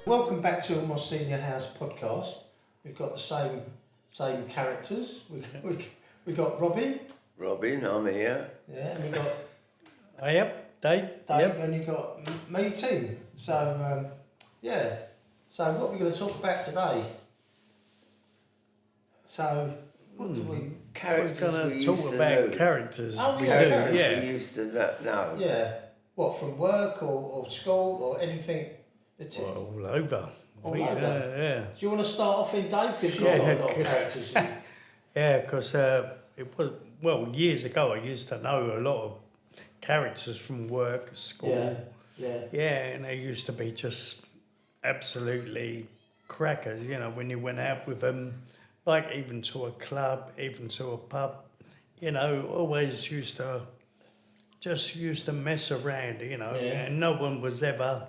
Welcome back to my Senior House podcast. We've got the same characters. We got Robin. Robin, I'm here. Yeah, and we got Yep, Dave. Yep. and you got me, Tim. So yeah. So what we're going to talk about today? So what do we? Characters We're going we to talk used to about know. characters. Oh, we yeah, do, characters yeah. We used to know. Yeah. What, from work or school or anything? Well, all over. All We- over. Yeah. Do you want to start off in Dave? Because you've got a lot of characters. Yeah, because it was, well, years ago I used to know a lot of characters from work, school. Yeah. Yeah, and they used to be just absolutely crackers, you know, when you went out with them, like even to a club, even to a pub, you know, always used to mess around, you know, Yeah. and no one was ever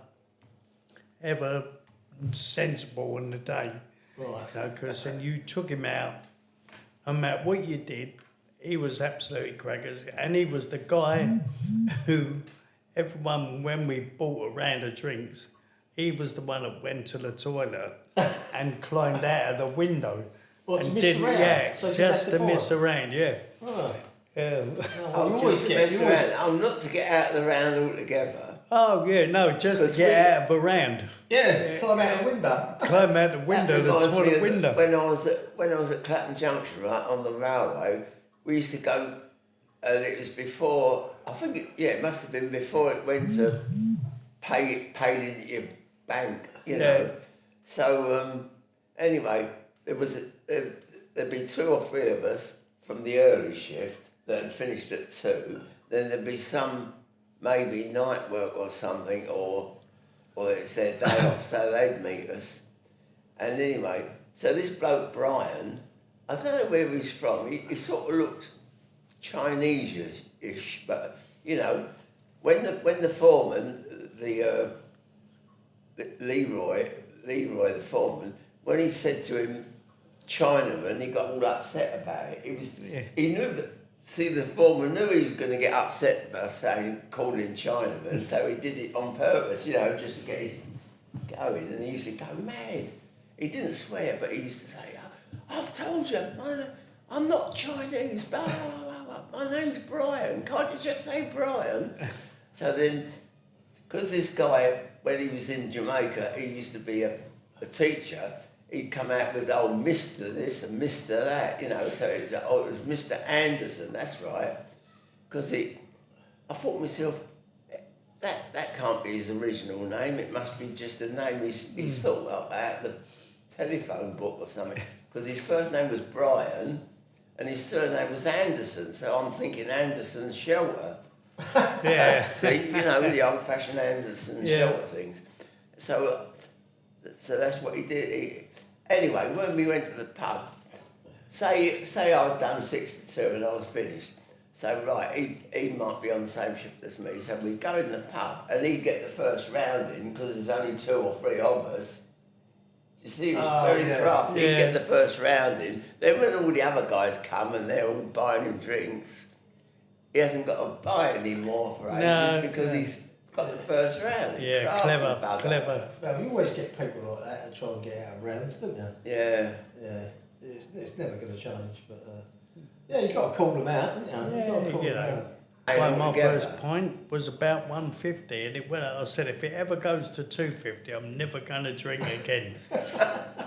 sensible in the day, Right. you know, because then you took him out, no matter what you did, he was absolutely crackers, and he was the guy who everyone, when we bought a round of drinks, he was the one that went to the toilet and climbed out of the window. Well, to and miss didn't, around? yeah, So you just left to it miss on? around, yeah. Right. Yeah. Oh, you always get. mess around. I'm not to get out of the round altogether. Oh, yeah, no, just to Because get out of a round. Yeah, climb out the window. Climb out the window, the That reminds me toilet of window. When I was at Clapham Junction, right, on the railway, we used to go, and it was before, I think, it must have been before it went to paid into your bank, you know. So, anyway, there'd be 2 or 3 of us from the early shift that had finished at 2, then there'd be some, maybe night work or something, or it's their day off, so they'd meet us. And anyway, so this bloke Brian, I don't know where he's from. He sort of looked Chinese-ish, but you know, when the foreman, the Leroy the foreman, when he said to him Chinaman, he got all upset about it. He knew that. See, the foreman knew he was going to get upset by calling him Chinaman, so he did it on purpose, you know, just to get his going. And he used to go mad. He didn't swear, but he used to say, "I've told you, I'm not Chinese, blah, blah, blah, blah. My name's Brian. Can't you just say Brian?" So then, because this guy, when he was in Jamaica, he used to be a teacher. He'd come out with old Mr. this and Mr. that, you know, so it was Mr. Anderson, that's right. Because I thought to myself, that can't be his original name, it must be just a name he's thought up out the telephone book or something. Because his first name was Brian and his surname was Anderson, so I'm thinking Anderson Shelter. Yeah. So, you know, the old-fashioned Anderson Shelter things. So that's what he did. Anyway, when we went to the pub, say I'd done 6 to 2 and I was finished. So right, he might be on the same shift as me. So we'd go in the pub and he'd get the first round in because there's only 2 or 3 of us. You see, he was very crafty. He'd get the first round in. Then when all the other guys come and they're all buying him drinks, he hasn't got to buy any more for ages because he's got the first round. Yeah, clever. Well, you always get people like that and try and get out of rounds, don't you? Yeah. Yeah. It's never going to change, but you've got to call them out, haven't you? You've got to call them out. Well, my first point was about 150, and it went. I said, if it ever goes to 250, I'm never going to drink again.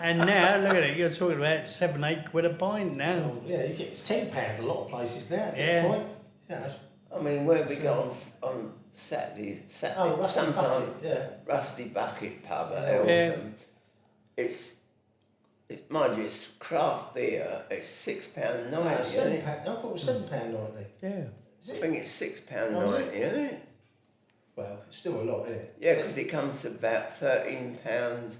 And now, look at it, you're talking about 7-8 quid a pint now. Well, yeah, you get it's £10 a lot of places now. Yeah. Point. Yeah. I mean, where we go on Saturday, Rusty sometimes Bucket, Rusty Bucket pub at Yeah. Eltham. It's mind you, it's craft beer. It's £6.90. No, isn't it? £7. I thought it was £7.90. Yeah. Is I it? think it's £6.90, Oh, is it? isn't it? Well, it's still a lot, isn't it? Yeah, because it comes to about £13.60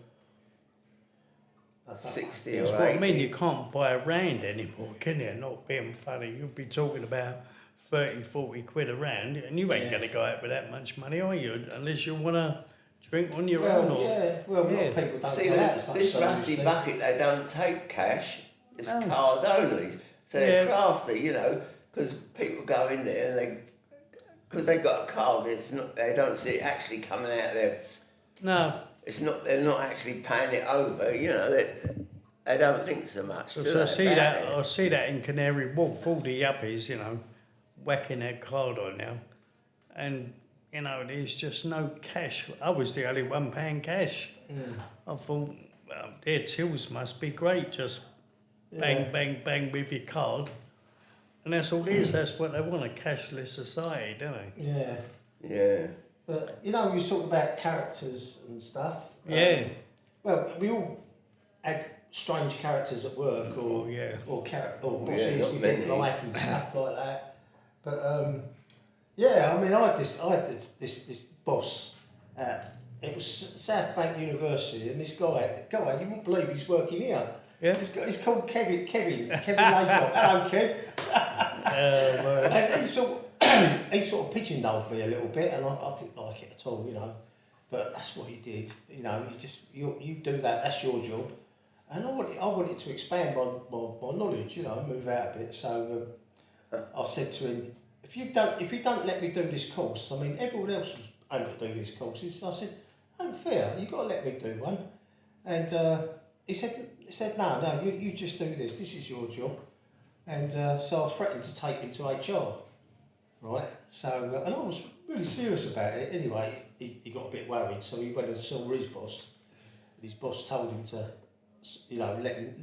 That's or what I 80. mean, you can't buy a round anymore, can you? Not being funny, you'll be talking about 30, 40 quid a round, and you ain't going to go out with that much money, are you? Unless you want to drink on your own. Or, a lot of people don't See, go out as much. this as they Rusty used to. Bucket, they don't take cash. It's No. card only. So they're crafty, you know, because people go in there and because they got a card, they don't see it actually coming out of their. No. They're not actually paying it over, you know. They don't think so much. So I see that in Canary Wharf, all the yuppies, you know, whacking their card on now, and you know, there's just no cash. I was the only one paying cash. I thought, well, their tills must be great. Just bang, bang, bang with your card. And that's all it is. That's what they want, a cashless society, don't they? Yeah. Yeah. But, you know, we talk about characters and stuff. Yeah. Well, we all had strange characters at work or bosses we didn't like and stuff like that. But, yeah, I mean, I had this boss. It was South Bank University, and this guy, you wouldn't believe he's working here. Yeah. He's called Kevin Laycock. Hello, Kev. And he sort of pigeonholed me a little bit, and I didn't like it at all, you know. But that's what he did, you know. You do that. That's your job. And I wanted to expand my knowledge, you know, move out a bit. So I said to him, if you don't let me do this course, I mean, everyone else was able to do these courses. So I said, unfair. You got to let me do one. And he said, no, you just do this. This is your job. And so I was threatening to take him to HR, right? So, and I was really serious about it. Anyway, he got a bit worried, so he went and saw his boss. His boss told him to, you know, let him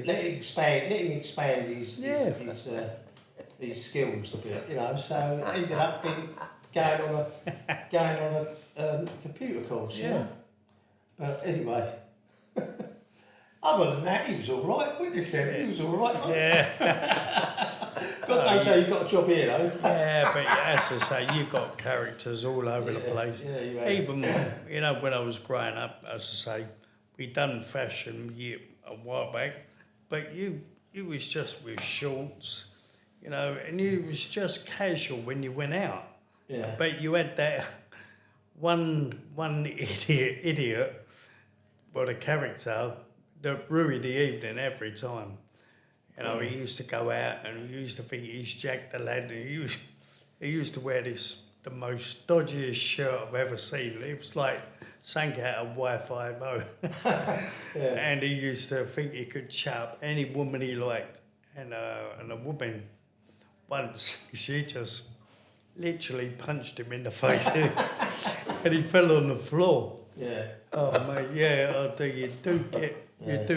expand his skills a bit, you know. So it ended up being going on a computer course, you know. But anyway. Other than that, he was all right, wasn't he, Ken? He was all right, mate. Yeah. God knows how you got a job here, though. Yeah, but as I say, you've got characters all over the place. Yeah, you have. Even, you know, when I was growing up, as I say, we done fashion a while back, but you was just with shorts, you know, and you was just casual when you went out. Yeah. But you had that one idiot, well, a character that ruined the evening every time. You know, he used to go out and he used to think he's Jack the Lad, and he used to wear the most dodgiest shirt I've ever seen. It was like something out of Wi-Fi. And he used to think he could chat up any woman he liked. And a woman once, she just literally punched him in the face and he fell on the floor. Yeah. Oh mate, yeah, you do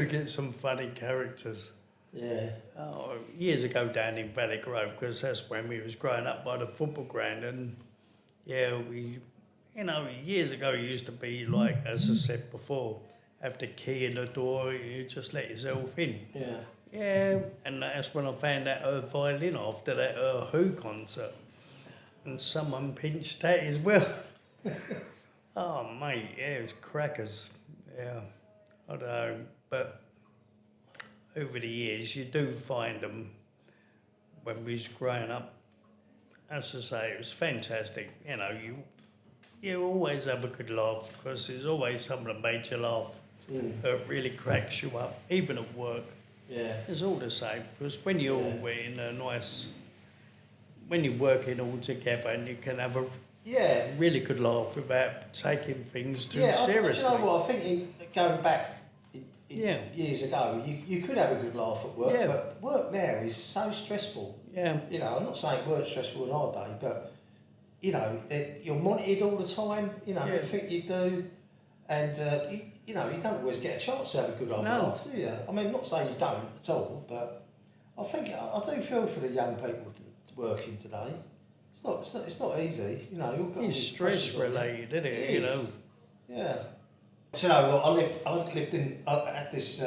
get some funny characters. Yeah. Oh, years ago down in Valley Grove, because that's when we was growing up by the football ground, and years ago it used to be like, as I said before, have the key in the door, you just let yourself in. Yeah. Yeah, and that's when I found out her violin after that Who concert, and someone pinched that as well. Oh mate, yeah, it was crackers. Yeah, I don't know, but over the years you do find them. When we was growing up, as I say, it was fantastic. You know, you always have a good laugh, because there's always someone that made you laugh, that really cracks you up, even at work. Yeah. It's all the same, because when you're all in a when you're working all together, and you can have a really good laugh without taking things too seriously. You know what, I think going back years ago, you could have a good laugh at work, but work now is so stressful. Yeah. You know, I'm not saying work's stressful in our day, but, you know, you're monitored all the time, you know, everything you do, and, you know, you don't always get a chance to have a good old laugh, do you? I mean, I'm not saying you don't at all, but I think I do feel for the young people working today. It's not easy, you know. You've got it's stress related, isn't it? You know. Yeah. So, you know, I had this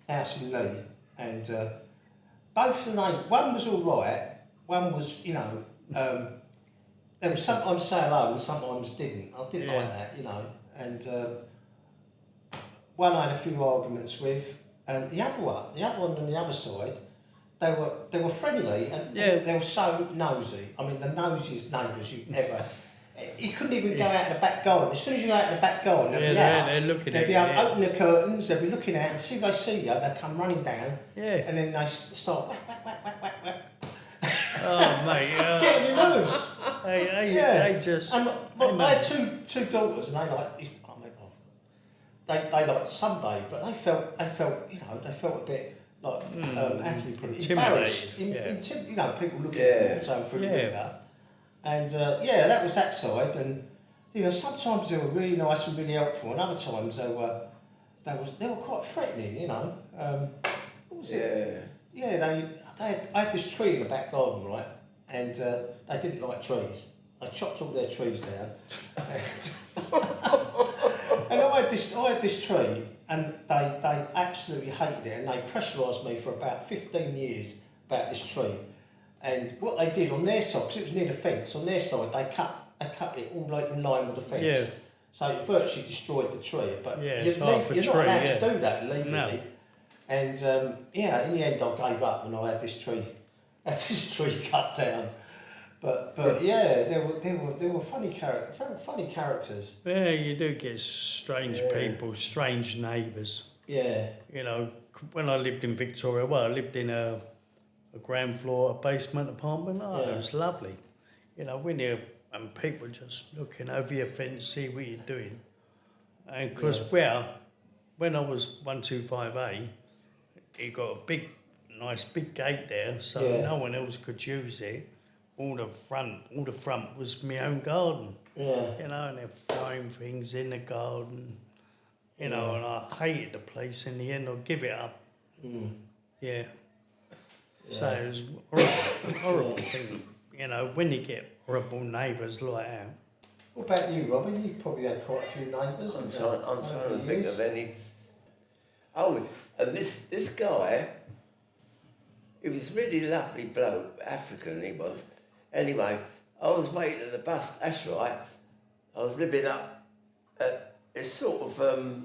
house in Lee, and both the names, one was all right, one was, you know, they would sometimes say hello and sometimes didn't. I didn't like that, you know. And one I had a few arguments with, and the other one on the other side, they were friendly, and they were so nosy. I mean, the nosiest neighbours you've ever. You couldn't even go out the back garden. As soon as you go out the back garden, they'd be out, open the curtains, they'd be looking out, and see if they see you, they'd come running down, and then they start whack, whack, whack, whack, whack, whack. Oh, mate. Get on your nerves. They just... And they I had two daughters, and they like. They liked Sunday, but they felt a bit like how can you put it, embarrassed. People looking at them through the window, and that was that side. And sometimes they were really nice and really helpful, and other times they were quite threatening. What was it? Yeah, I had this tree in the back garden, right, and they didn't like trees. I chopped all their trees down. And I had this tree, and they absolutely hated it, and they pressurised me for about 15 years about this tree. And what they did on their side, because it was near the fence, on their side they cut it all like in line with the fence. Yeah. So it virtually destroyed the tree. But you're not allowed to do that legally. No. And in the end I gave up and I had this tree cut down. But there were funny characters. Yeah, you do get strange people, strange neighbours. Yeah. When I lived in Victoria, I lived in a ground floor, a basement apartment. It was lovely. When you and people just looking over your fence, see what you're doing. And because when I was 125A, it got a nice big gate there, so no one else could use it. All the front was my own garden. Yeah. And they're throwing things in the garden. And I hated the place. In the end, I'll give it up. Mm. Yeah. So it was a horrible thing. When you get horrible neighbours like that. What about you, Robin? You've probably had quite a few neighbours. I'm trying to think of any. Oh, and this guy, he was really lovely bloke, African he was. Anyway, I was waiting at the bus, that's right. I was living up at, it's sort of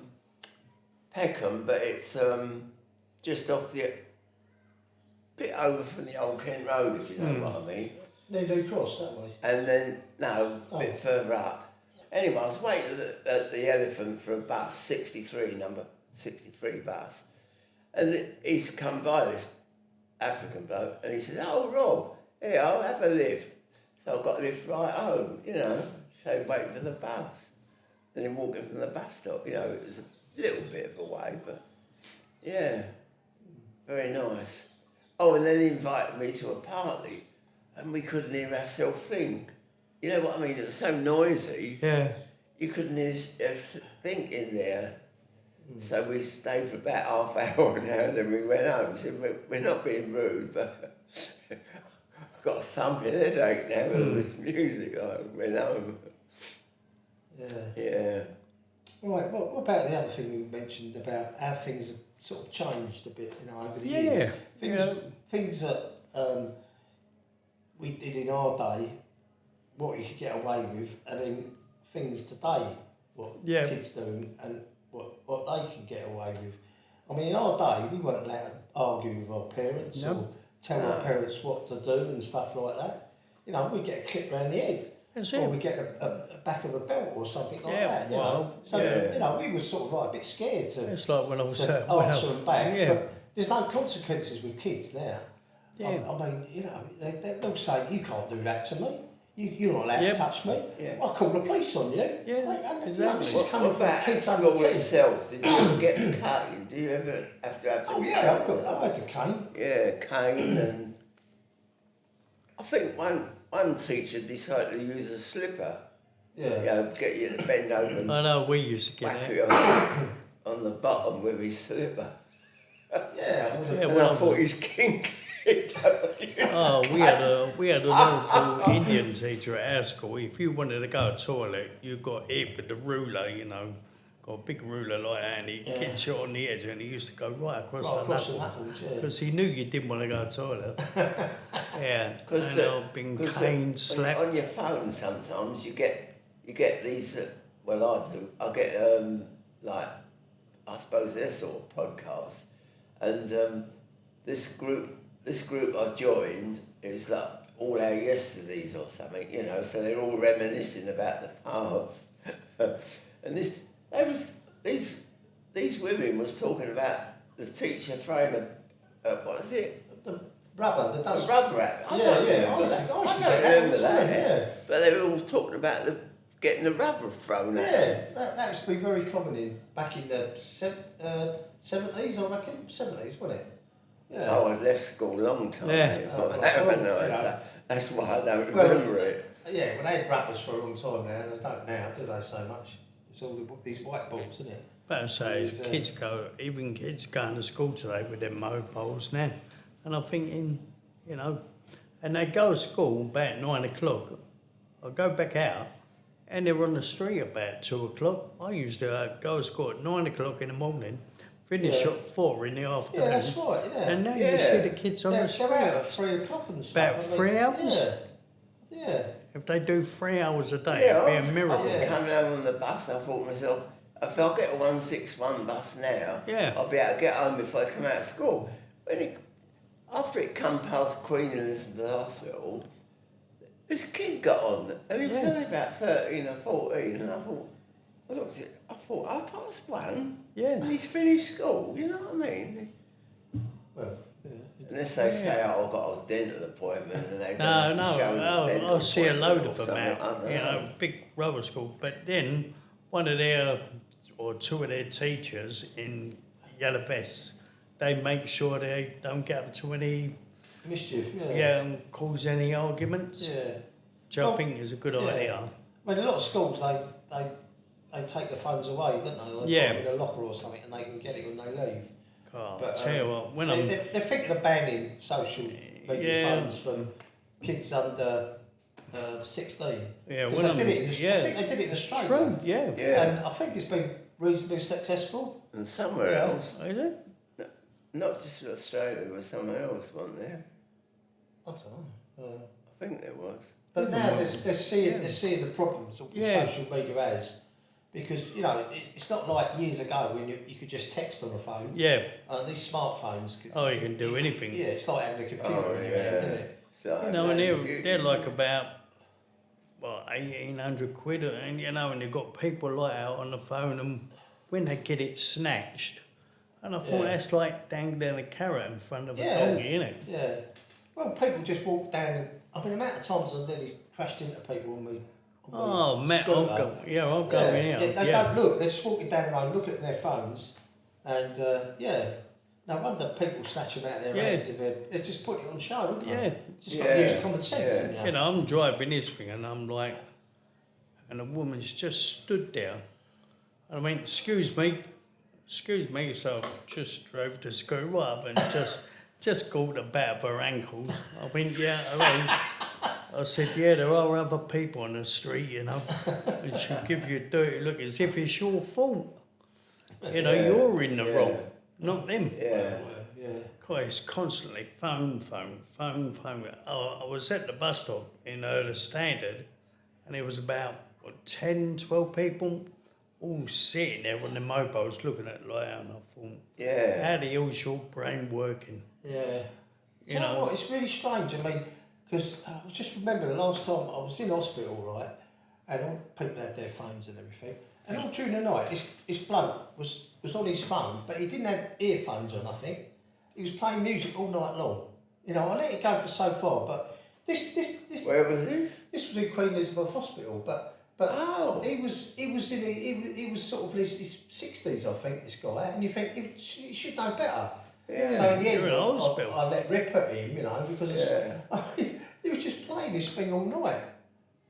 Peckham, but it's just off the, bit over from the Old Kent Road, if you know what I mean. They cross that way. And then, a bit further up. Anyway, I was waiting at the Elephant for a bus, 63, number 63 bus. And he's come by, this African bloke, and he says, "Oh, Rob, here, I'll have a lift." So I got a lift right home, so waiting for the bus. And then walking from the bus stop, it was a little bit of a way, but yeah, very nice. Oh, and then he invited me to a party, and we couldn't hear ourselves think. You know what I mean? It was so noisy. Yeah. You couldn't hear think in there. So we stayed for about half hour now, and then we went home. So we're not being rude, but I've got a thumping headache now with this music. I went home. Yeah. Right, what about the other thing you mentioned about how things have sort of changed a bit, over the years? Things that we did in our day, what you could get away with, and then things today, what kids do and what they can get away with. I mean, in our day, we weren't allowed to argue with our parents or tell our parents what to do and stuff like that. We'd get a clip round the head. Or we get a back of a belt or something like that. We were sort of like a bit scared to. It's like when I was answer them back. Yeah. But there's no consequences with kids now. Yeah. I mean, they'll say, "You can't do that to me. You're not allowed to touch me. Yeah. I'll call the police on you." Yeah, exactly. This is coming from kids under school 10. itself? Did you ever get the cane? Do you ever have to have the cane? I had the cane. Yeah, cane, and I think one teacher decided to use a slipper. Yeah. Get you to bend over. I know, we used to get whack it. it on the bottom with his slipper. And I thought he was kinky. We had a local Indian teacher at our school. If you wanted to go to the toilet, you got hit with the ruler, got a big ruler like that, and he gets you on the edge, and he used to go right across the knuckles. Because he knew you didn't want to go to the toilet. And I've been caned, slapped. On your phone sometimes you get these, I do, I get I suppose they're sort of podcasts, and this group I joined is like all our yesterdays or something, so they're all reminiscing about the past. And these women was talking about the teacher throwing what is it? The rubber, the dust. Rubber wrap. Yeah, I used to get remember that. that. Yeah. But they were all talking about getting the rubber thrown at them. Yeah, that used to be very common back in the 70s, I reckon. 70s, wasn't it? Yeah. Oh, I left school a long time ago. That's why I don't remember it. Yeah, well, they had rubbers for a long time now, and they don't now, do they, so much? It's all these whiteboards, isn't it? But I say, kids going to school today with their mobiles now. And I'm thinking, you know, and they go to school about 9 o'clock. I go back out, and they're on the street about 2 o'clock. I used to go to school at 9 o'clock in the morning, finish at 4 in the afternoon. Yeah, that's right, yeah. And now you see the kids on the street. They're out at 3 o'clock and stuff. About 3 hours? Yeah. If they do 3 hours a day, it'd be a miracle. I was coming home on the bus, I thought to myself, if I get a 161 bus now, I'll be able to get home before I come out of school. After it come past Queen Elizabeth Hospital, this kid got on, and he was only about 13 or 14, and I looked at it, I thought, I passed one, and he's finished school, you know what I mean? Well, unless they say, oh, I've got a dental appointment, and they I see a load of them out, you know, big rubber school, but then one of their, or two of their teachers in yellow vests, they make sure they don't get up to any mischief, and cause any arguments. Which I think is a good idea. I mean, a lot of schools they take the phones away, don't they? They put them in a locker or something, and they can get it when they leave. God, but, tell you what, when they're thinking of banning social media phones from kids under 16. Yeah, when I think they did it in Australia. True, And I think it's been reasonably successful. And somewhere else. Is it? Not just in Australia, there was somewhere else, wasn't there? I don't know. I think there was. But now they're seeing the problems of social media has. Because, you know, it's not like years ago when you could just text on the phone. Yeah. These smartphones... you can do anything. Yeah, it's like having a computer in your hand, isn't it? You know, and they're like about, 1,800 quid, and, you know, and they've got people like out on the phone, and when they get it snatched, and I thought that's like dangling a carrot in front of a donkey, isn't it? Yeah. Well, people just walk down, I mean, the amount of times I've nearly crashed into people on me. Oh, Matt, I'll go in here. They don't look, they're just walking down the road, looking at their phones, and no wonder people snatch them out of their hands and they're just putting it on show, don't they? Just got to use common sense, isn't you? You know, I'm driving this thing and I'm like, and a woman's just stood there. I went, excuse me, so I just drove the screw up and just caught the back of her ankles. I went, I said, there are other people on the street, you know, and she'll give you a dirty look as if it's your fault. You know, you're in the wrong, not them. God, it's constantly phone. I was at the bus stop in the Standard, and there was about 10, 12 people all sitting there on their mobiles looking at it like that, and I thought, how the hell's your brain working? Yeah. You know what, it's really strange, I mean, because I just remember the last time I was in hospital, right, and all people had their phones and everything, and all during the night, this bloke was on his phone, but he didn't have earphones or nothing. He was playing music all night long. You know, I let it go for so far, but this. Where was this? This was in Queen Elizabeth Hospital, but he was sort of his 60s, I think, this guy, and you think he should know better. Yeah. So in the end, I let rip at him, you know, because he was just playing this thing all night.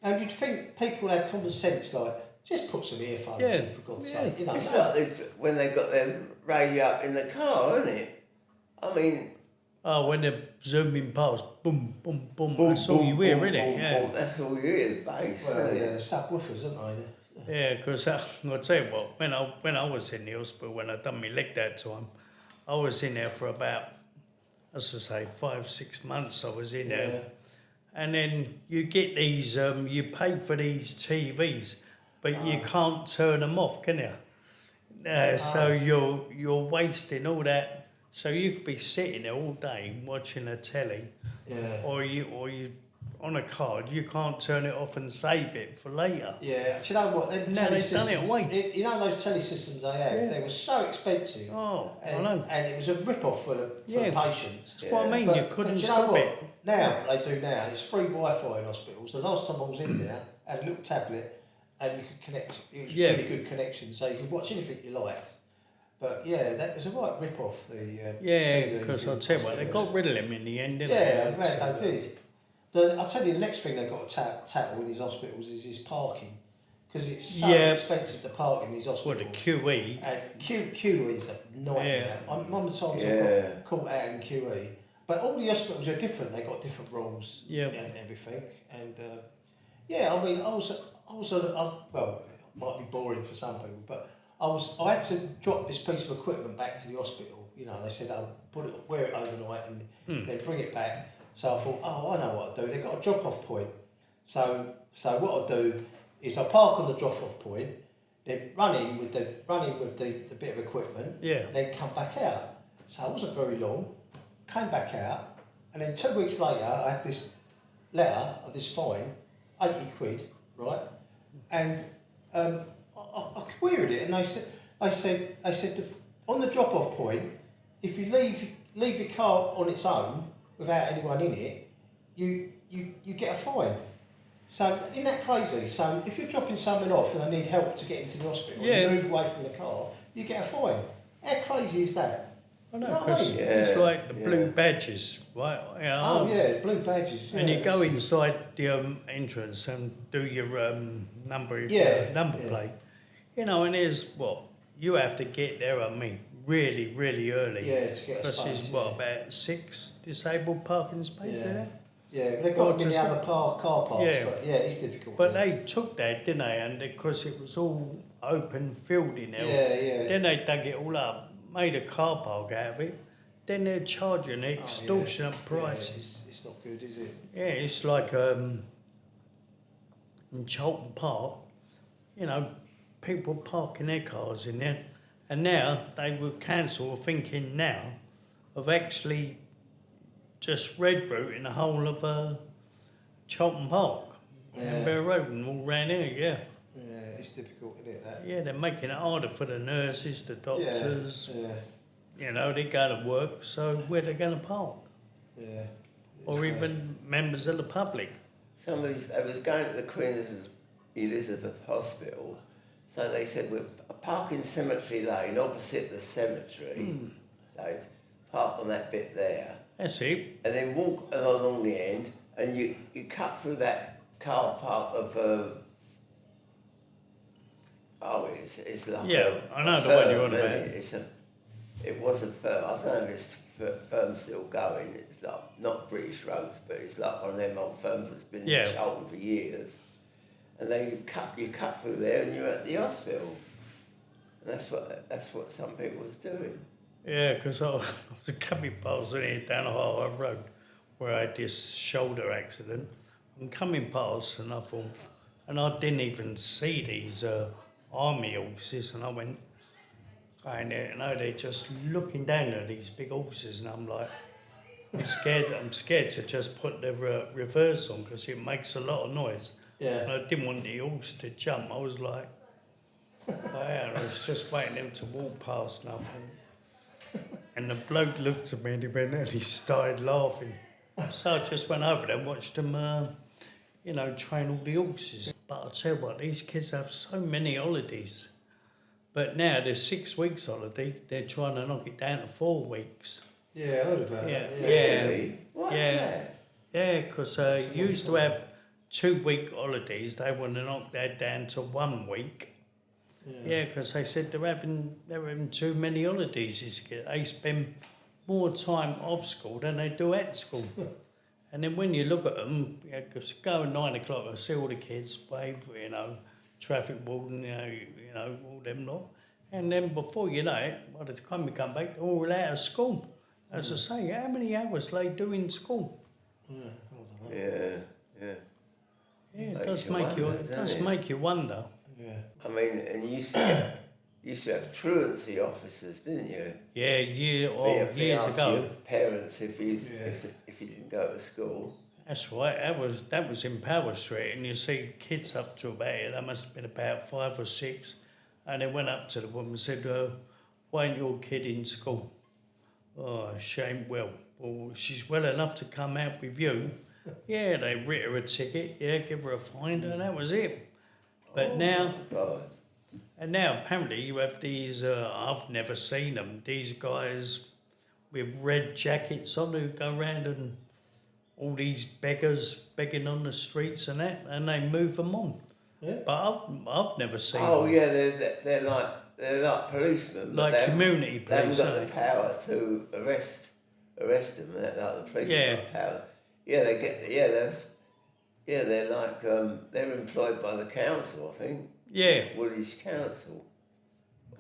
And you'd think people had common sense, like, just put some earphones in, for God's sake. You know, it's like this when they got their radio up in the car, isn't it? I mean... when they're zooming past, boom, boom, boom, that's all you hear, isn't it? Boom, that's all you hear, the bass. Well, subwoofers, aren't they? Yeah, because I'll tell you what, when I was in the hospital, when I done my leg that time, I was in there for about, as I say, 5-6 months I was in there. And then you get these, you pay for these TVs, but you can't turn them off, can you? So you're wasting all that. So you could be sitting there all day watching a telly, or you on a card, you can't turn it off and save it for later. Yeah, do you know what? Them No, telly they've done it systems- away. You know those telly systems they had? Yeah. They were so expensive. Oh, I And, know. and it was a rip-off for the Yeah. patients. That's what I mean, But- you but couldn't do you know stop what? it. Now, what they do now, it's free Wi-Fi in hospitals. The last time I was in there, I had a little tablet and you could connect. It was Yeah. really good connection, so you could watch anything you liked. But yeah, that was a right rip-off. Yeah, because I'll tell you what, they got rid of them in the end, didn't Yeah, they? I did. I'll tell you, the next thing they've got to tackle in these hospitals is this parking. Because it's so Yeah. expensive to park in these Well, hospitals. the QE. And QE is a nightmare. Yeah. One of the times I Yeah. got caught out in QE. But all the hospitals are different. They got different rules Yeah. and everything. And yeah, I mean, well, it might be boring for some people, but I had to drop this piece of equipment back to the hospital. You know, they said I'll wear it overnight and then bring it back. So I thought, I know what I'll do. They've got a drop-off point. So what I'll do is I'll park on the drop-off point, then run in with the bit of equipment, Yeah. then come back out. So it wasn't very long. Came back out, and then 2 weeks later, I had this letter of this fine, 80 quid, right? And I queried it, and they said on the drop-off point, if you leave your car on its own without anyone in it, you get a fine. So isn't that crazy? So if you're dropping someone off and they need help to get into the hospital, Yeah. and move away from the car, you get a fine. How crazy is that? I know, You know what I because mean? it's Yeah, like the blue yeah. badges, right? You know, Oh yeah, blue badges. And yeah, you go it's- inside the entrance and do your number Yeah, plate. You know, and here's what you have to get there. I mean, really, really early. Yeah, to get a Because space. there's what about 6 disabled parking spaces Yeah. there. Yeah, but they've Well, got them in the just- other car parks, Yeah. but yeah, it's difficult. But yeah. they took that, didn't they? And because it was all open field in there, Yeah. then they dug it all up, made a car park out of it. Then they're charging extortionate prices. It's not good, is it? Yeah, it's like in Cholton Park, you know, people parking their cars in there, and now they will cancel thinking now of actually just red routing the whole of Cholton Park, and Bear Road and all round here, yeah. Yeah, it's difficult, isn't it? That? Yeah, they're making it harder for the nurses, the doctors, Yeah. you know, they go to work, so where they going to park? Yeah. Or even members of the public. I was going to the Queen Elizabeth Hospital, so they said we're parking Cemetery Lane opposite the cemetery. So park on that bit there, That's it. and then walk along the end, and you cut through that car park of it's like Yeah, I know the one you're on isn't about. it? It was a firm. I don't know if this firm's still going. It's like not British Roads, but it's like one of them old firms that's been Yeah. in Cheltenham for years. And then you cut through there, and you're at the hospital. And that's what some people was doing. Yeah, because I was coming past here down the Harlow Road where I had this shoulder accident. I'm coming past and I thought, and I didn't even see these army horses, and I went, and they're just looking down at these big horses, and I'm like, I'm scared to just put the reverse on because it makes a lot of noise. And Yeah. I didn't want the horse to jump. I was like, I was just waiting them to walk past nothing. And the bloke looked at me and he started laughing. So I just went over there and watched them, train all the horses. But I'll tell you what, these kids have so many holidays. But now there's 6 weeks holiday, they're trying to knock it down to 4 weeks. Yeah, I heard about Yeah. that. Really? What's Yeah. that? Yeah, because you used to have 2-week holidays. They want to knock that down to 1 week. Yeah, because they said they're having too many holidays. They spend more time off school than they do at school. And then when you look at them, just go at 9 o'clock, I see all the kids wave, traffic warden, all them lot. And then before you know it, by the time you come back, they're all out of school. As I say, how many hours they do in school? Yeah. Yeah, it Makes does you make wonder, you. It doesn't does it? make you wonder. Yeah. I mean, and you used to have truancy officers, didn't you? Yeah, Be years after ago. your parents if you Yeah. if you didn't go to school. That's right. That was in Power Street, and you see kids up to about it. They must have been about 5 or 6, and they went up to the woman and said, "Why ain't your kid in school?" "Oh, she ain't well." "Well, she's well enough to come out with you." Yeah, they writ her a ticket. Yeah, give her a fine, and that was it. But now, God. and now apparently you have these. I've never seen them. These guys with red jackets on who go round and all these beggars begging on the streets and that, and they move them on. Yeah. But I've never seen Oh them. yeah, they're like policemen, but Like community they haven't police, got aren't the they? power to arrest them. Like the police Yeah. have got power. Yeah, they're like they're employed by the council, I think. Yeah. Woolwich Council.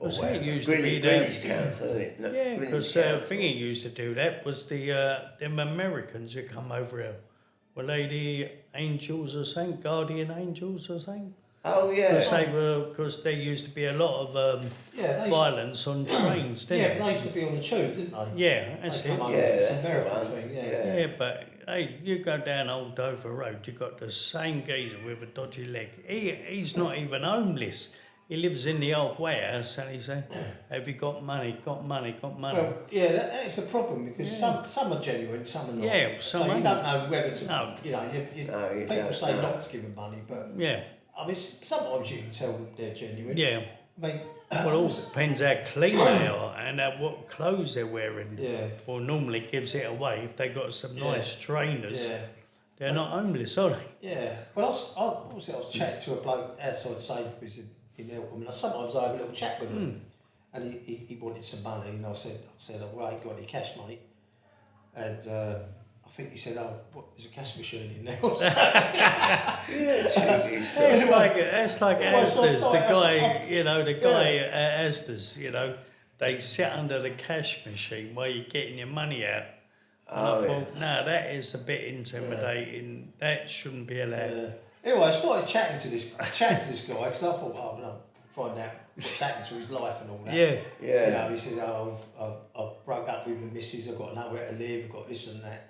I say it used to be Greenwich that. Council, isn't it? No, Yeah, Greenwich because Council. thingy used to do that was them Americans who come over here. Were they the angels or something, guardian angels or something? Oh yeah. Because there used to be a lot of violence on trains, didn't Yeah, it? they used to be on the tube, didn't they? Yeah, that's They it. come over, Yeah, it's that's an the American one. thing, Yeah, but hey, you go down Old Dover Road, you've got the same geezer with a dodgy leg. He's not even homeless. He lives in the old warehouse and he say, "Have you got money? Got money? Got money?" Well, yeah, that's a problem because some are genuine, some are not. Yeah, some so you ain't. don't know whether to, No. you know, No, you people don't say know. not to give them money, but Yeah, I mean, sometimes you can tell they're genuine. yeah. I mean, Well, it also depends how clean they are and what clothes they're wearing. yeah, Well, normally gives it away if they got some Yeah. nice trainers. yeah, They're not homeless, are they? yeah. Well, I was chatting to a bloke outside Sainsbury's in Eltham, and sometimes I have a little chat with him, and he wanted some money, and I said, "Oh, well, I ain't got any cash, mate," and I think he said, "Oh, what, there's a cash machine in there." It's like Well, so Asda's, the I- guy, the guy at Asda's, they sit under the cash machine while you're getting your money out. And I thought, no, that is a bit intimidating. That shouldn't be allowed. Anyway, I started chatting to this guy because I thought, oh, no, find out what's happened to his life and all that. Yeah. Yeah. You know, he said, "Oh, I broke up with my missus. I've got nowhere to live. I've got this and that."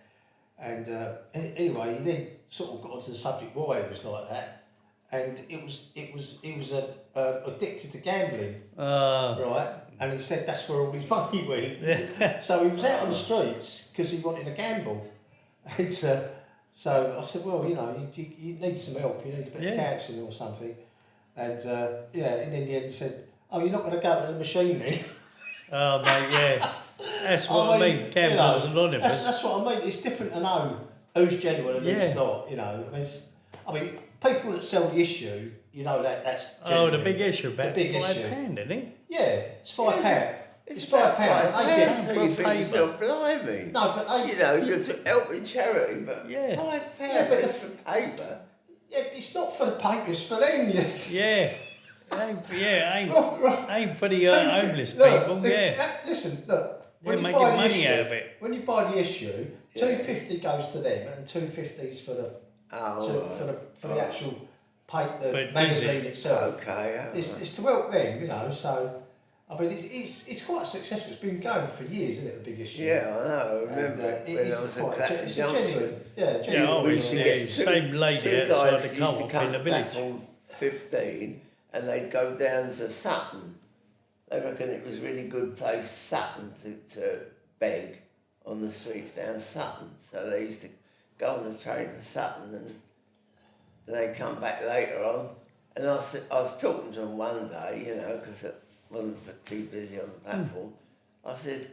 And anyway, he then sort of got onto the subject why it was like that, and he was addicted to gambling, right? And he said that's where all his money went. So he was out on the streets because he wanted to gamble, and so I said, "Well, you need some help. You need a bit of counselling or something." And and in the end he said, "Oh, you're not going to go to the machine then?" Oh, mate, yeah. That's what I mean. Gamblers Anonymous. That's what I mean. It's different to know who's genuine and who's not. I mean, people that sell the issue, that's genuine. Oh, the big issue, about The big £5, issue. isn't it? Yeah, it's £5. It's £5. £5. They get So you think yourself, blimey. no, but You're to help in charity, but Yeah. £5 but just for paper. yeah, it's not for the paper. It's for them. Yeah. Ain't for the So, homeless look, people, yeah. Listen, look. They're When you making buy the money issue, out of it. when you buy the issue, Yeah. £2.50 goes to them, and £2.50 is for the for the actual the But magazine is it? itself. Okay. It's to help them, So, I mean, it's quite successful. It's been going for years, isn't it? The big issue. Yeah, I know. I remember And, when I was at Clapham it's a Junction. genuine, Yeah, genuine. We used to yeah, get same lady two outside guys the used to co-op come in the to village. Blackheath 15 and they'd go down to Sutton. They reckon it was a really good place, Sutton, to beg on the streets down Sutton. So they used to go on the train to Sutton and they'd come back later on. And I was talking to them one day, because it wasn't too busy on the platform. I said,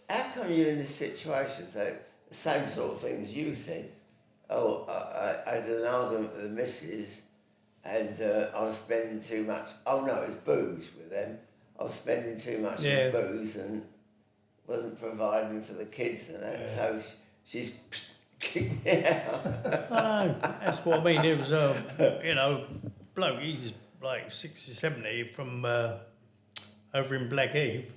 "How come you're in this situation?" So the same sort of thing as you said. Oh, I had an argument with the missus and I was spending too much. Oh no, it was booze with them. I was spending too much on booze and wasn't providing for the kids and that. Yeah. So she's kicked me out. I know, that's what I mean. There was a, bloke, he's like 60, 70 from over in Blackheath,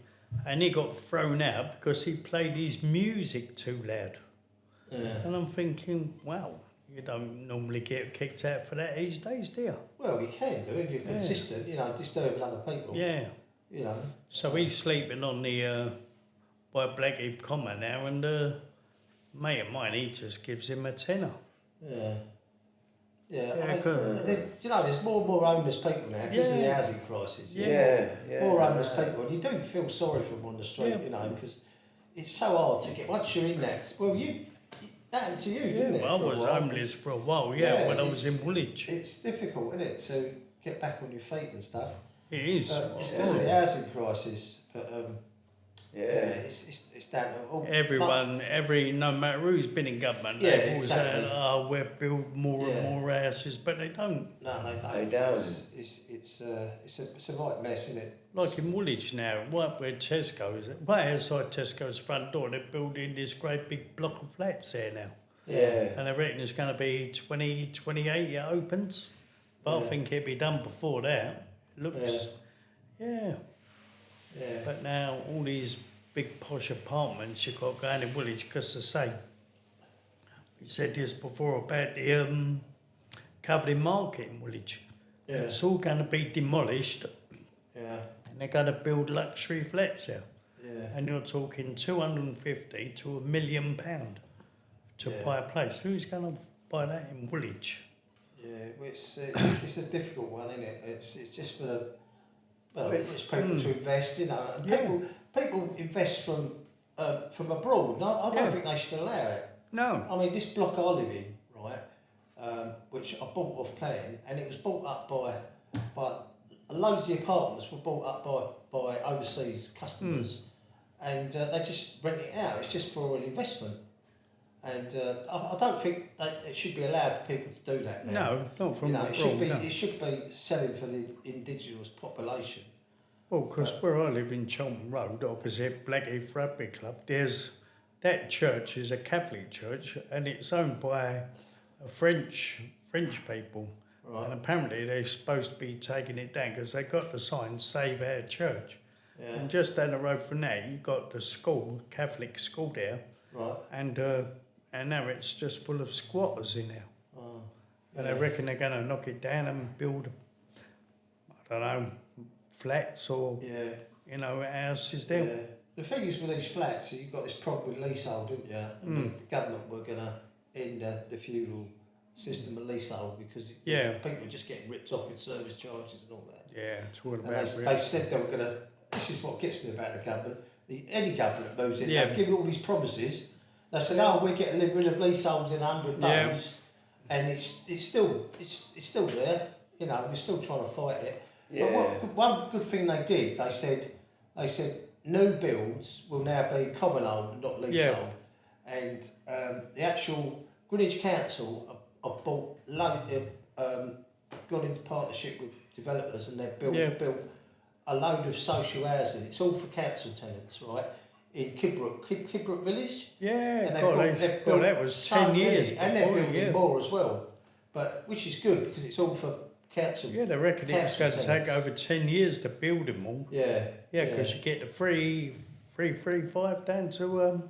and he got thrown out because he played his music too loud. Yeah. And I'm thinking, wow, you don't normally get kicked out for that these days, do you? Well, you can do if you're consistent, disturbing other people. Yeah. So he's sleeping on the by Blackheath Common now, and mate of mine, he just gives him a tenner. Yeah. Yeah, Yeah, I mean, good. there's more and more homeless people now because of the Yeah. housing crisis. Yeah. More homeless people, and you do feel sorry for them on the street, Yeah. you know, because it's so hard to get, once you're in that, well, that happened to you, didn't it? Well, I for a was while? homeless for a while, when I was in Woolwich. It's difficult, isn't it, to get back on your feet and stuff. It is. It's because of the housing crisis, but it's down to all. Everyone, no matter who's been in government, Yeah, they've always exactly. said, "Oh, we'll build more and more houses," but they don't. No, they don't. They don't. It's a right mess, isn't it? Like in Woolwich now, right where Tesco is, right outside Tesco's front door, they're building this great big block of flats there now. Yeah. And I reckon it's going to be 2028 it opens. But I think it'll be done before that. Looks, yeah. But now all these big posh apartments you've got going in Woolwich, because I say, we said this before about the covered in market in Woolwich. Yeah. It's all going to be demolished. Yeah. And they're going to build luxury flats there. Yeah. And you're talking 250 to £1 million to buy a place. Who's going to buy that in Woolwich? Yeah, well, it's a difficult one, isn't it? It's just for it's people to invest, you know. And people invest from abroad. No, I don't think they should allow it. No. I mean, this block I live in, right, which I bought off plan, and it was bought up by loads of the apartments were bought up by overseas customers, and they just rent it out. It's just for an investment. And I don't think it should be allowed for people to do that now. No, not from abroad. It should be selling for the indigenous population. Well, because where I live in Cheltenham Road, opposite Blackheath Rugby Club, that church is a Catholic church, and it's owned by French people. Right. And apparently they're supposed to be taking it down because they got the sign "Save Our Church." Yeah. And just down the road from there, you got the school, Catholic school there. Right. And now it's just full of squatters in there. Oh, And I reckon they're going to knock it down and build, I don't know, flats or, houses there. Yeah. The thing is with these flats, you've got this problem with leasehold, didn't you? And the government were going to end the feudal system of leasehold because people are just getting ripped off with service charges and all that. Yeah, it's all about And they said they were going to, this is what gets me about the government, any government that moves in, they give all these promises. They said, we're getting rid of leaseholds in 100 days, and it's still there. You know, we're still trying to fight it. Yeah. But one good thing they did, they said new builds will now be common owned, not leasehold. Yeah. And the actual Greenwich Council have got into partnership with developers, and they've built a load of social housing. It's all for council tenants, right? In Kidbrooke Village. Yeah, that was 10 years before. And they're building more as well, but which is good because it's all for council. Yeah, they reckon it's going to take over 10 years to build them all. Yeah. Yeah, because you get the 335 down to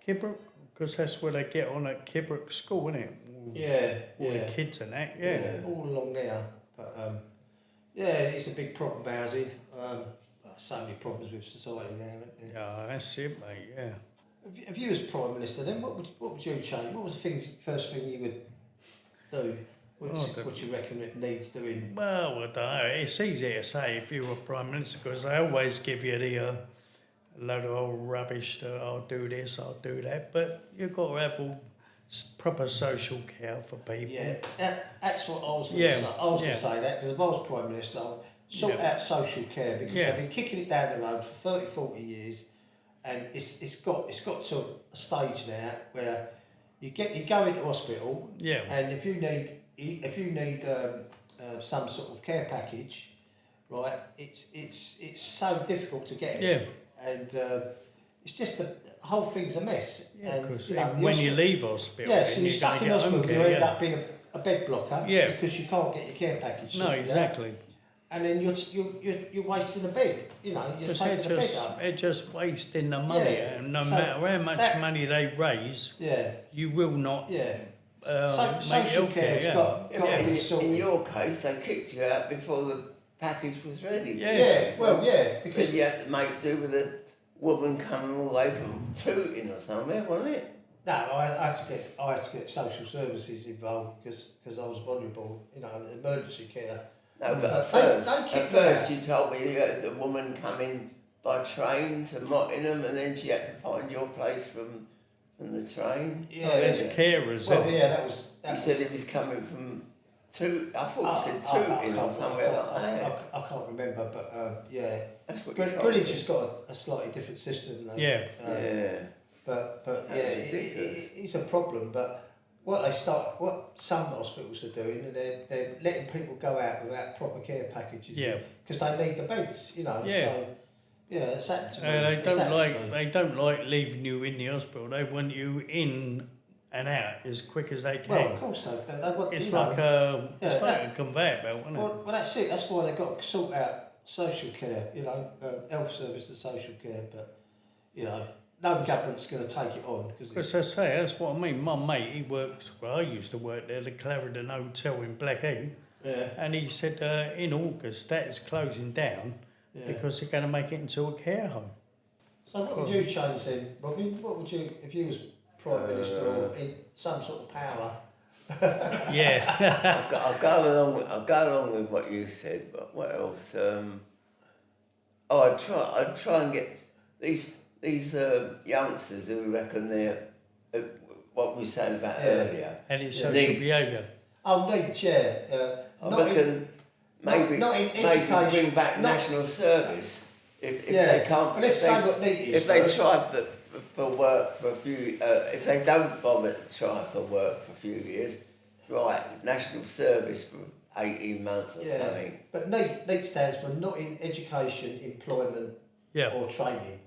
Kidbrooke, because that's where they get on at Kidbrooke School, isn't it? All the kids and that, all along there. But it's a big problem, housing. So many problems with society now, isn't there? Yeah, that's it, mate, yeah. If you was Prime Minister, then what would you change? What was the first thing you would do? What you reckon it needs doing? Well, I don't know. It's easy to say if you were Prime Minister, because they always give you the load of old rubbish that I'll do this, I'll do that. But you've got to have all proper social care for people. Yeah, that's what I was going to say. I was going to say that, because if I was Prime Minister, I would sort out social care, because they've been kicking it down the road for 30, 40 years, and it's got to a stage now where you go into hospital, and if you need some sort of care package, right? It's so difficult to get it, and it's just the whole thing's a mess. Yeah, because when you leave hospital, so you're stuck in hospital, you end up being a bed blocker, because you can't get your care package. No, exactly. Out. And then you're wasting the bed, you know. You're taking the bed up. They're just wasting the money, and no matter how much money they raise, you will not. Social care's got to be sorted. In your case, they kicked you out before the package was ready. Because you had to make do with a woman coming all the way from Tooting or somewhere, wasn't it? No, I had to get social services involved because I was vulnerable, you know, emergency care. No, but at first you told me you had the woman come in by train to Mottingham and then she had to find your place from the train. Yeah, there's carers. Well, yeah, that was. You said it was coming from I thought you said Tooting or somewhere like that. I can't remember, but yeah. That's what you told Greenwich me. has got a slightly different system. Though. Yeah. But That's yeah, ridiculous. it's a problem. But what some hospitals are doing, and they're letting people go out without proper care packages. Yeah. Because they need the beds, you know. Yeah. So yeah, it's happened to me. They don't like leaving you in the hospital. They want you in and out as quick as they can. Well, of course they want. It's you know, like a yeah, conveyor belt, isn't it? well, that's it. That's why they've got to sort out social care, you know, health service and social care. But, you know, no government's going to take it on. Because I say, that's what I mean. My mate, he works, well, I used to work there, the Clarendon Hotel in Blackheath. Yeah. And he said in August that is closing down because they're going to make it into a care home. So what would you change then, Robin? What would you, if you was Prime Minister or in some sort of power? Yeah. I'll go along with what you said, but what else? I'd try and get these youngsters who reckon they're what we were saying about earlier. And it's social needs. behaviour. Oh, needs, yeah. I reckon maybe bring back national service if they can't. Well, let's say what need is. If they try for work for a few, if they don't bother to try for work for a few years, right, national service for 18 months or something. But need stands for not in education, employment, or training.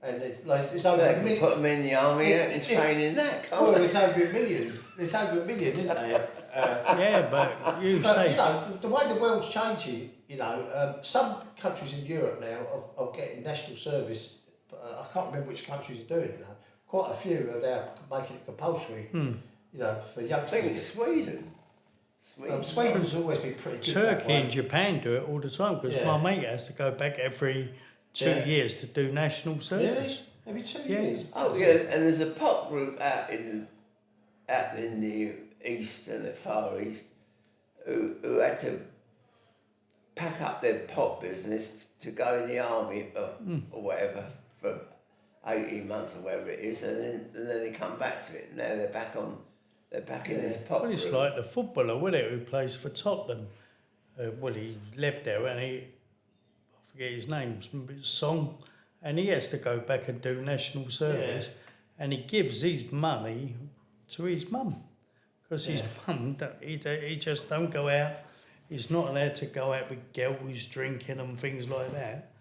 And it's over They a can million. put them in the army and train in that, can't Well, they? it's over a million. There's over a million, isn't there? Yeah, but you But, say... you know, the way the world's changing, you know, some countries in Europe now are getting national service. I can't remember which countries are doing it now. Quite a few are now making it compulsory, you know, for I youngsters. think it's Sweden. Sweden's always been pretty good. Turkey and Japan do it all the time because my mate has to go back every 2 years to do national service. Really? Every 2 years? Oh yeah, and there's a pop group out in the east and the far east who had to pack up their pop business to go in the army or whatever for 18 months or whatever it is, and then they come back to it. And now they're back in this pop Well, it's group. like the footballer, wasn't it, who plays for Tottenham. Well, he left there and I forget his name, Song, and he has to go back and do national service, and he gives his money to his mum because his mum, he just don't go out. He's not allowed to go out with girls drinking and things like that.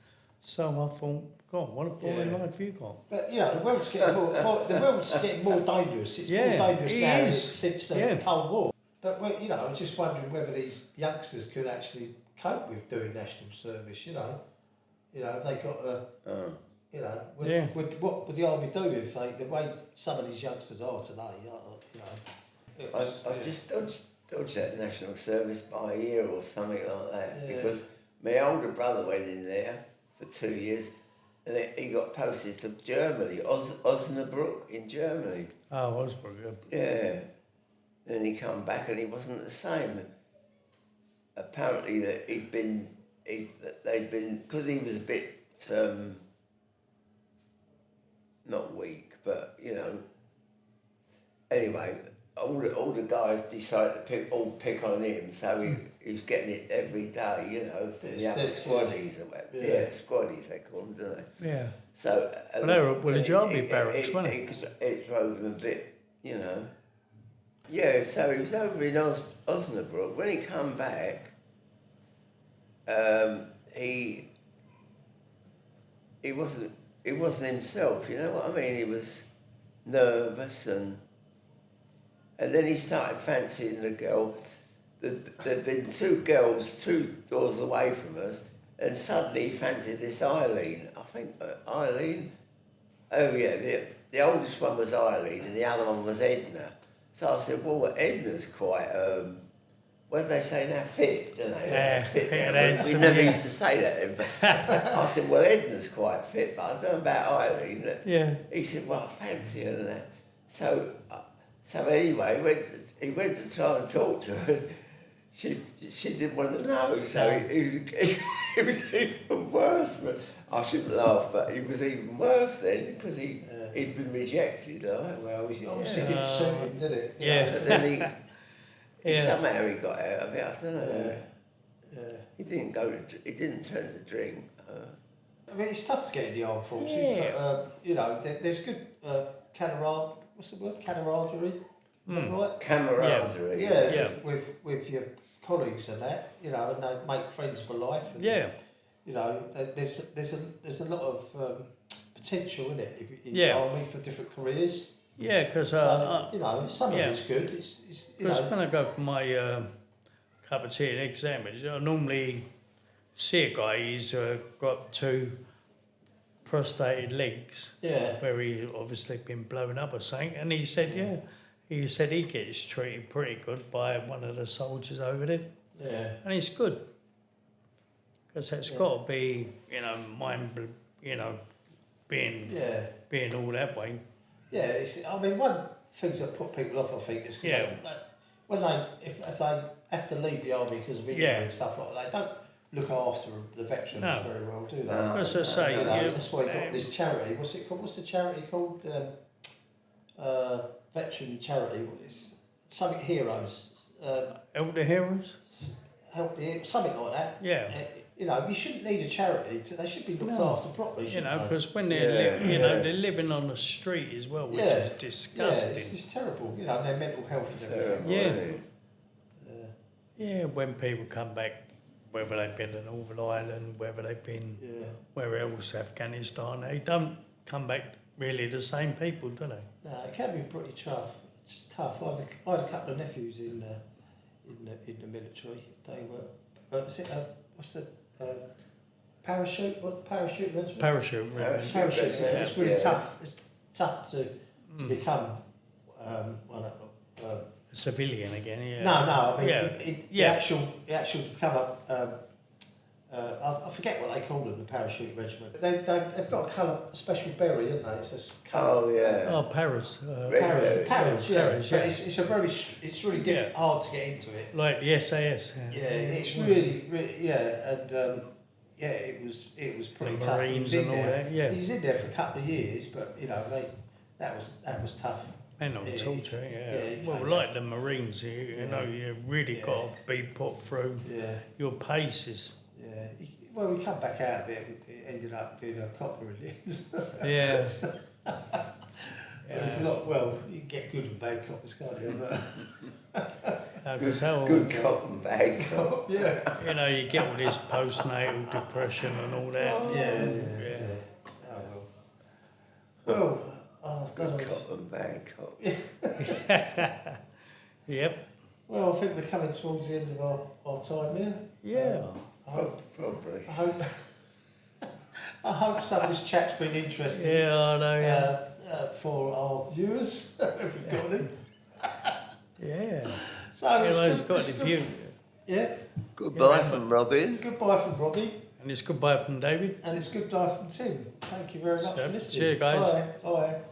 So I thought, God, what a boring life you got. But you know, the world's getting more dangerous. It's more dangerous now since the Cold War. But well, you know, I'm just wondering whether these youngsters could actually cope with doing national service. You know, they got the. You know, what would the army do if the way some of these youngsters are today? You know, I just dodged that national service by a year or something like that because my older brother went in there for 2 years and he got posted to Germany, Osnabrück in Germany. Oh, Osnabrück. Yeah. Then he come back and he wasn't the same. Apparently that they'd been, because he was a bit, not weak, but, you know, anyway, all the guys decided to pick on him, so he was getting it every day, you know, for the other squaddies or whatever. Yeah, squaddies they call them, don't they? Yeah. So, But they were village army barracks, weren't it? It drove him a bit, you know. Yeah, so he was over in Osnabrück. When he come back, he wasn't himself, you know what I mean? He was nervous and then he started fancying the girl. There'd been 2 girls 2 doors away from us, and suddenly he fancied this Eileen. I think Eileen. Oh yeah, the oldest one was Eileen, and the other one was Edna. So I said, well, Edna's quite. What do they say now? Fit, don't they? Yeah, fit and handsome, We never used to say that. But I said, well, Edna's quite fit, but I don't know about Eileen. Yeah. He said, well, I fancy her and that. So anyway, he went to try and talk to her. She didn't want to know, so it was even worse. But I shouldn't laugh, but it was even worse then because he'd been rejected. Like. Well, he obviously didn't suit him, did it? Yeah. But then somehow he got out of it. I don't know. Yeah. He didn't turn to drink. I mean, it's tough to get in the armed forces, Yeah. but there's good camaraderie. What's the word? Camaraderie. Is that right? Camaraderie. Yeah. With your colleagues and that, and they make friends for life. And, there's a lot of potential in it in the army for different careers. Yeah, because some of it's good. Because when I go for my cup of tea and egg sandwich, I normally see a guy. He's got 2 prostrated legs. Yeah. Where he obviously been blown up or something, and he said, he said he gets treated pretty good by one of the soldiers over there. Yeah. And it's good. Because it's got to be, being all that way. Yeah, one things that put people off, I think, is because when if they have to leave the army because of injury and stuff like that, they don't look after the veterans very well, do they? As I say, that's why you've got this charity. What's it called? What's the charity called? Veteran charity. It's something Heroes. Elder Heroes? Something like that. Yeah. You shouldn't need a charity. They should be looked after properly. Because when they're living on the street as well, which is disgusting. Yeah, it's terrible. Their mental health and everything. Yeah, when people come back, whether they've been to Northern Ireland, whether they've been where else, Afghanistan, they don't come back really the same people, do they? No, it can be pretty tough. It's tough. I had a couple of nephews in the military. They were. What's the parachute? What parachute regiment? Parachute regiment. Parachute. It's really tough. It's tough to become a civilian again. Yeah. No. I mean, the actual become I forget what they call them, the parachute regiment. They've got a special berry, haven't they? It's a colour. Paris. Paris, Paris, But it's really hard to get into it. Like the SAS. It's really, and it was pretty tough. Marines and all that. Yeah. He was in there for a couple of years, but that was tough. And all torture, well, like the Marines, you really got to be put through your paces. Yeah. Well, we come back out of it and it ended up being a copper in the end. Well, you can get good and bad coppers, can't you? Good cop and bad cop. Yeah. You get all this postnatal depression and all that. Good cop and bad cop. Yep. Well, I think we're coming towards the end of our time here. Yeah. Probably. I hope some of this chat's been interesting. Yeah, I know. For our viewers, if we've got any. Yeah. So it's got the view. Yeah. Goodbye from Robin. Goodbye from Robbie. And it's goodbye from David. And it's goodbye from Tim. Thank you very much for listening. Cheers, guys. Bye.